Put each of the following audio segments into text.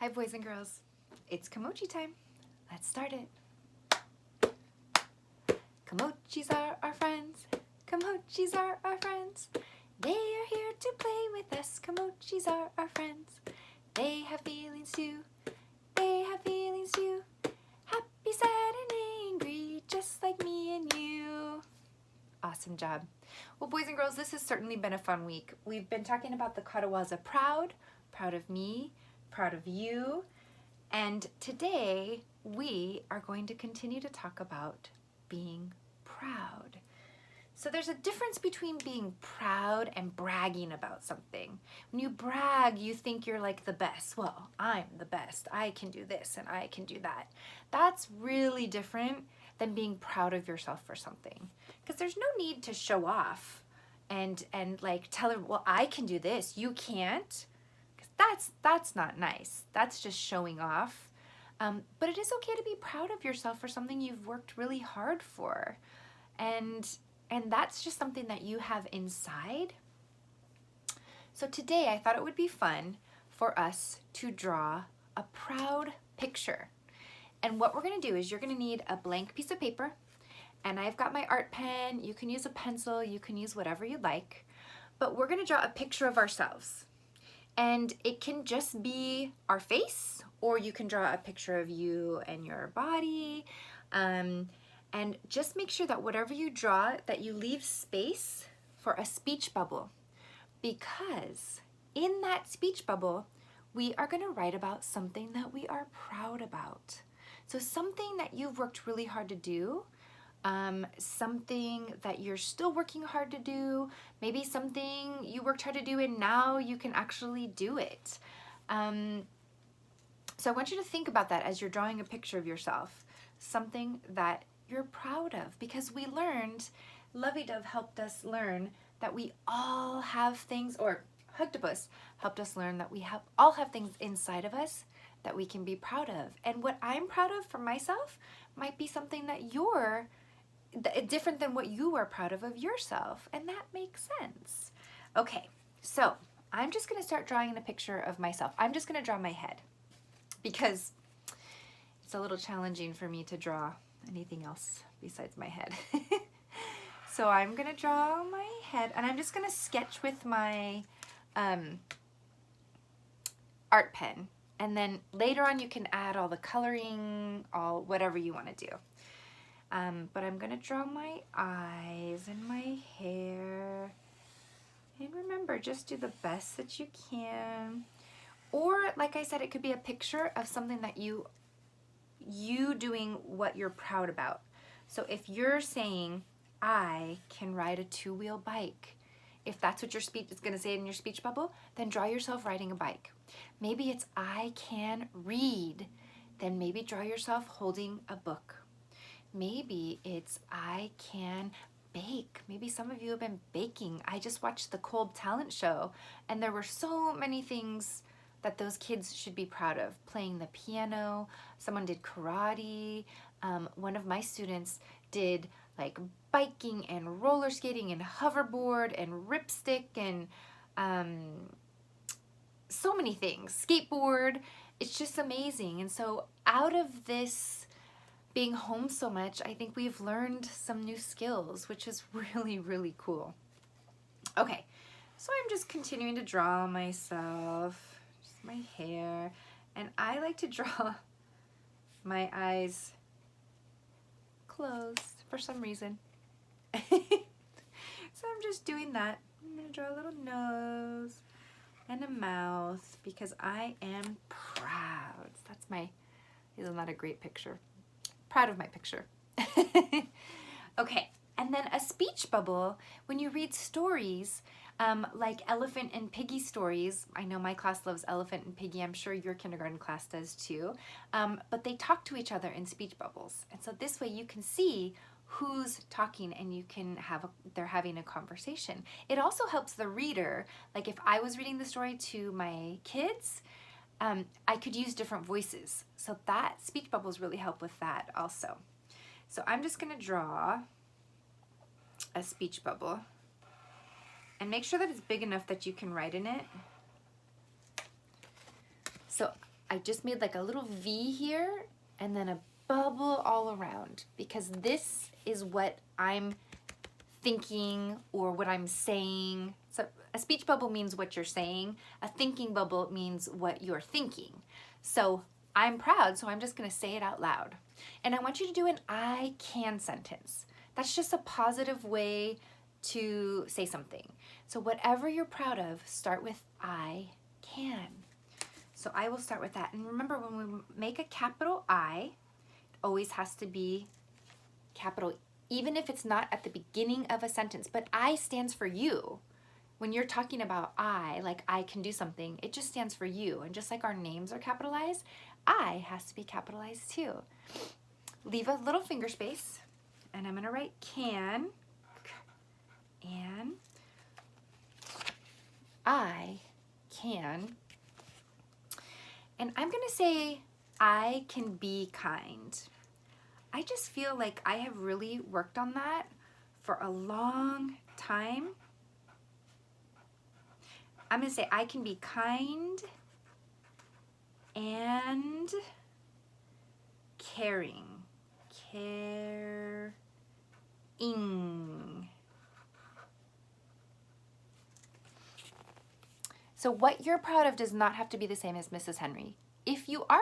Hi boys and girls, it's Kimochi time. Let's start it. Kimochis are our friends. Kimochis are our friends. They are here to play with us. Kimochis are our friends. They have feelings too. They have feelings too. Happy, sad, and angry, just like me and you. Awesome job. Well, boys and girls, this has certainly been a fun week. We've been talking about the Katawaza proud of me, proud of you. And today we are going to continue to talk about being proud. So there's a difference between being proud and bragging about something. When you brag, you think you're like the best. Well, I'm the best. I can do this and I can do that. That's really different than being proud of yourself for something. Because there's no need to show off and like tell her, well, I can do this, you can't. That's not nice. That's just showing off. But it is okay to be proud of yourself for something you've worked really hard for. And that's just something that you have inside. So today I thought it would be fun for us to draw a proud picture. And what we're gonna do is you're gonna need a blank piece of paper, and I've got my art pen. You can use a pencil, you can use whatever you like, but we're gonna draw a picture of ourselves. And it can just be our face, or you can draw a picture of you and your body. And just make sure that whatever you draw, that you leave space for a speech bubble. Because in that speech bubble, we are gonna write about something that we are proud about. So something that you've worked really hard to do, something that you're still working hard to do, maybe something you worked hard to do and now you can actually do it. So I want you to think about that as you're drawing a picture of yourself, something that you're proud of, because we learned, Lovey Dove helped us learn that we all have things, or Hugtopus helped us learn that we all have things inside of us that we can be proud of. And what I'm proud of for myself might be something that you're different than what you are proud of yourself, and that makes sense. Okay, so I'm just gonna start drawing a picture of myself. I'm just gonna draw my head because it's a little challenging for me to draw anything else besides my head. So I'm gonna draw my head, and I'm just gonna sketch with my art pen, and then later on you can add all the coloring, all whatever you want to do. But I'm gonna draw my eyes and my hair. And remember, just do the best that you can. Or, like I said, it could be a picture of something that you doing what you're proud about. So if you're saying, I can ride a two-wheel bike, if that's what your speech is gonna say in your speech bubble, then draw yourself riding a bike. Maybe it's I can read, then maybe draw yourself holding a book. Maybe it's I can bake. Maybe some of you have been baking. I just watched the Kolb talent show, and there were so many things that those kids should be proud of. Playing the piano, someone did karate, one of my students did like biking and roller skating and hoverboard and ripstick and so many things, skateboard. It's just amazing. And so out of this being home so much, I think we've learned some new skills, which is really, really cool. Okay, so I'm just continuing to draw myself, just my hair, and I like to draw my eyes closed for some reason. So I'm just doing that. I'm gonna draw a little nose and a mouth because I am proud. Isn't that a great picture? Proud of my picture. Okay, and then a speech bubble, when you read stories, like Elephant and Piggy stories. I know my class loves Elephant and Piggy. I'm sure your kindergarten class does too. But they talk to each other in speech bubbles. And so this way you can see who's talking and you can they're having a conversation. It also helps the reader. Like if I was reading the story to my kids, I could use different voices. So that speech bubbles really help with that also. So I'm just gonna draw a speech bubble and make sure that it's big enough that you can write in it. So I just made like a little V here and then a bubble all around, because this is what I'm thinking or what I'm saying. So a speech bubble means what you're saying. A thinking bubble means what you're thinking. So I'm proud, so I'm just gonna say it out loud. And I want you to do an I can sentence. That's just a positive way to say something. So whatever you're proud of, start with I can. So I will start with that. And remember, when we make a capital I, it always has to be capital, even if it's not at the beginning of a sentence. But I stands for you. When you're talking about I, like I can do something, it just stands for you. And just like our names are capitalized, I has to be capitalized too. Leave a little finger space, and I'm gonna write can, and I can. And I'm gonna say I can be kind. I just feel like I have really worked on that for a long time. I'm gonna say I can be kind and caring. Caring. So what you're proud of does not have to be the same as Mrs. Henry. If you are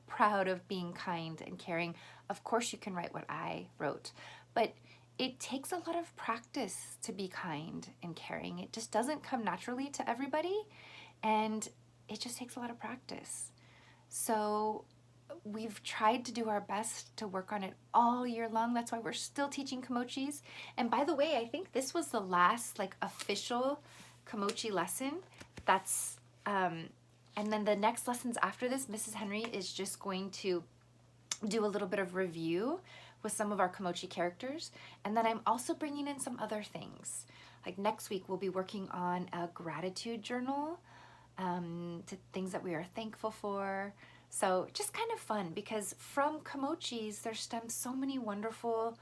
proud of being kind and caring, of course you can write what I wrote. But it takes a lot of practice to be kind and caring. It just doesn't come naturally to everybody, and it just takes a lot of practice. So we've tried to do our best to work on it all year long. That's why we're still teaching Kimochis. And by the way, I think this was the last like official Kimochi lesson. That's and then the next lessons after this, Mrs. Henry is just going to do a little bit of review with some of our Kimochi characters. And then I'm also bringing in some other things. Like next week, we'll be working on a gratitude journal to things that we are thankful for. So just kind of fun, because from Kimochis, there stems so many wonderful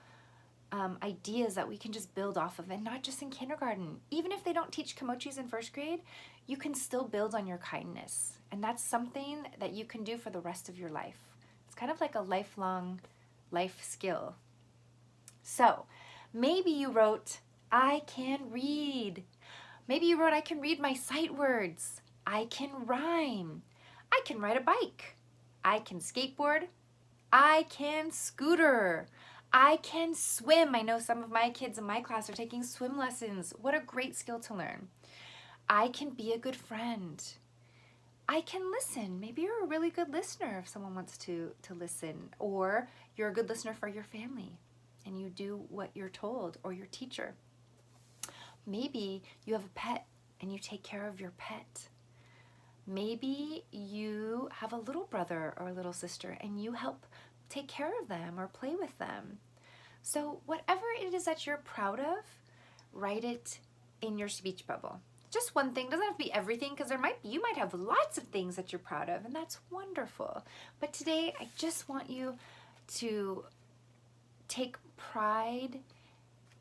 ideas that we can just build off of, and not just in kindergarten. Even if they don't teach Kimochis in first grade, you can still build on your kindness. And that's something that you can do for the rest of your life. It's kind of like a lifelong life skill. So maybe you wrote, I can read. Maybe you wrote, I can read my sight words. I can rhyme. I can ride a bike. I can skateboard. I can scooter. I can swim. I know some of my kids in my class are taking swim lessons. What a great skill to learn. I can be a good friend. I can listen. Maybe you're a really good listener if someone wants to listen, or you're a good listener for your family and you do what you're told, or your teacher. Maybe you have a pet and you take care of your pet. Maybe you have a little brother or a little sister and you help take care of them or play with them. So whatever it is that you're proud of, write it in your speech bubble. Just one thing, doesn't have to be everything, because you might have lots of things that you're proud of, and that's wonderful. But today I just want you to take pride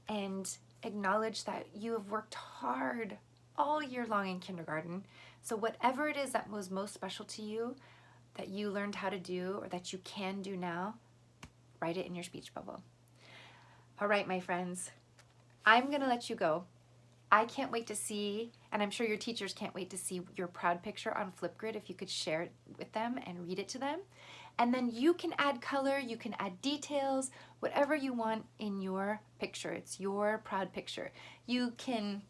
and acknowledge that you have worked hard all year long in kindergarten. So whatever it is that was most special to you, that you learned how to do, or that you can do now, write it in your speech bubble. All right, my friends, I'm gonna let you go. I can't wait to see, and I'm sure your teachers can't wait to see your proud picture on Flipgrid if you could share it with them and read it to them. And then you can add color, you can add details, whatever you want in your picture. It's your proud picture. You can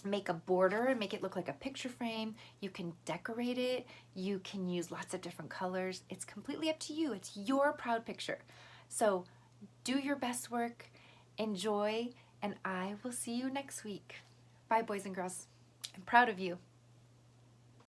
make a border and make it look like a picture frame. You can decorate it. You can use lots of different colors. It's completely up to you. It's your proud picture. So do your best work, enjoy, and I will see you next week. Bye, boys and girls. I'm proud of you.